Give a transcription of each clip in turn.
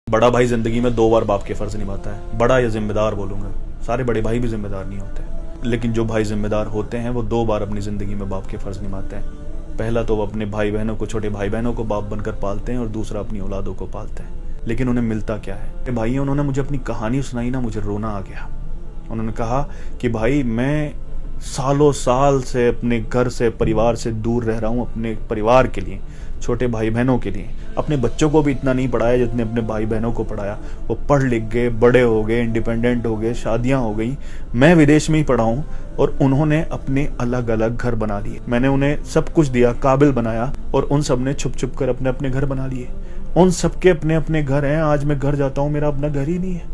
बड़ा भाई जिंदगी में 2 बार बाप के फर्ज निभाता है। बड़ा या जिम्मेदार बोलूंगा, सारे बड़े भाई भी जिम्मेदार नहीं होते, लेकिन जो भाई जिम्मेदार होते हैं वो 2 बार अपनी जिंदगी में बाप के फर्ज निभाते हैं। पहला तो वो अपने भाई बहनों को, छोटे भाई बहनों को बाप बनकर पालते हैं, और दूसरा अपनी औलादों को पालते हैं। लेकिन उन्हें मिलता क्या है? भाई उन्होंने मुझे अपनी कहानी सुनाई ना, मुझे रोना आ गया। उन्होंने कहा कि भाई मैं सालों साल से अपने घर से, परिवार से दूर रह रहा हूँ, अपने परिवार के लिए, छोटे भाई बहनों के लिए। अपने बच्चों को भी इतना नहीं पढ़ाया जितने अपने भाई बहनों को पढ़ाया। वो पढ़ लिख गए, बड़े हो गए, इंडिपेंडेंट हो गए, शादियां हो गई। मैं विदेश में ही पढ़ा हूँ और उन्होंने अपने अलग अलग घर बना लिए। मैंने उन्हें सब कुछ दिया, काबिल बनाया, और उन सब ने छुप छुप कर अपने अपने घर बना लिए। उन सबके अपने अपने घर हैं। आज मैं घर जाता हूँ, मेरा अपना घर ही नहीं है।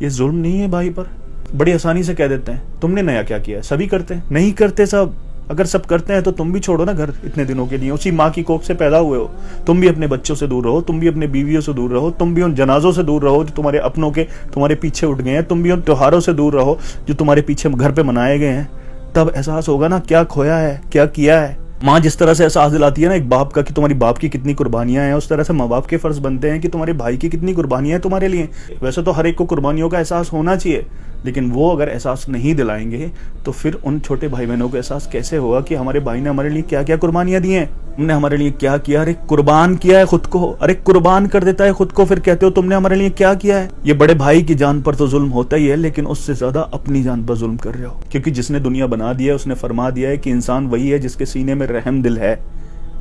ये जुल्म नहीं है भाई पर? बड़ी आसानी से कह देते हैं तुमने नया क्या किया है। सभी करते हैं? नहीं करते सब। अगर सब करते हैं तो तुम भी छोड़ो ना घर इतने दिनों के लिए। उसी माँ की कोख से पैदा हुए हो, तुम भी अपने बच्चों से दूर रहो, तुम भी अपने बीवियों से दूर रहो, तुम भी उन जनाजों से दूर रहो जो तुम्हारे अपनों के तुम्हारे पीछे उठ गए हैं, तुम भी उन त्योहारों से दूर रहो जो तुम्हारे पीछे घर पे मनाए गए हैं। तब एहसास होगा ना क्या खोया है, क्या किया है। माँ जिस तरह से एहसास दिलाती है ना एक बाप का कि तुम्हारी बाप की कितनी कुर्बानियां हैं, उस तरह से माँ बाप के फर्ज बनते हैं कि तुम्हारे भाई की कितनी कुर्बानियां हैं तुम्हारे लिए। वैसे तो हर एक को कुर्बानियों का एहसास होना चाहिए, लेकिन वो अगर एहसास नहीं दिलाएंगे तो फिर उन छोटे भाई बहनों को एहसास कैसे होगा कि हमारे भाई ने हमारे लिए क्या क्या कुर्बानियां दी हैं, तुमने हमारे लिए क्या किया। अरे कुर्बान किया है खुद को, अरे कुर्बान कर देता है खुद को, फिर कहते हो तुमने हमारे लिए क्या किया है। ये बड़े भाई की जान पर तो जुल्म होता ही है, लेकिन उससे ज्यादा अपनी जान पर जुल्म कर रहे हो, क्योंकि जिसने दुनिया बना दिया है उसने फरमा दिया है कि इंसान वही है जिसके सीने में रहम दिल है।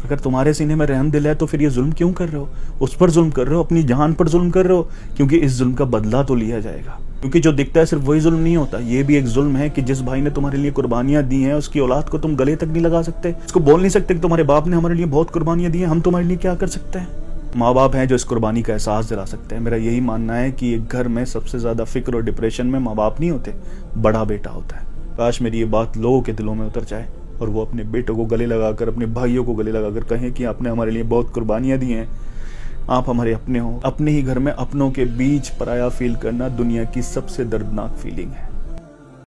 अगर तुम्हारे सीने में रहम दिल है तो फिर ये जुल्म क्यों कर रहे हो? उस पर जुल्म कर रहे हो, अपनी जान पर जुल्म कर रहे हो, क्योंकि इस जुल्म का बदला तो लिया जाएगा। क्योंकि जो दिखता है सिर्फ वही जुल्म नहीं होता, ये भी एक जुल्म है कि जिस भाई ने तुम्हारे लिए कुर्बानियां दी हैं उसकी औलाद को तुम गले तक नहीं लगा सकते, उसको बोल नहीं सकते कि तुम्हारे बाप ने हमारे लिए बहुत कुर्बानियां दी हैं, हम तुम्हारे लिए क्या कर सकते हैं। माँ बाप हैं जो इस कुर्बानी का एहसास दिला सकते हैं। मेरा यही मानना है कि एक घर में सबसे ज्यादा फिक्र और डिप्रेशन में माँ बाप नहीं होते, बड़ा बेटा होता है। काश मेरी ये बात लोगों के दिलों में उतर जाए और वो अपने बेटों को गले लगाकर, अपने भाइयों को गले लगाकर कहें कि आपने हमारे लिए बहुत कुर्बानियां दी हैं, आप हमारे अपने हो। अपने ही घर में अपनों के बीच पराया फील करना दुनिया की सबसे दर्दनाक फीलिंग है।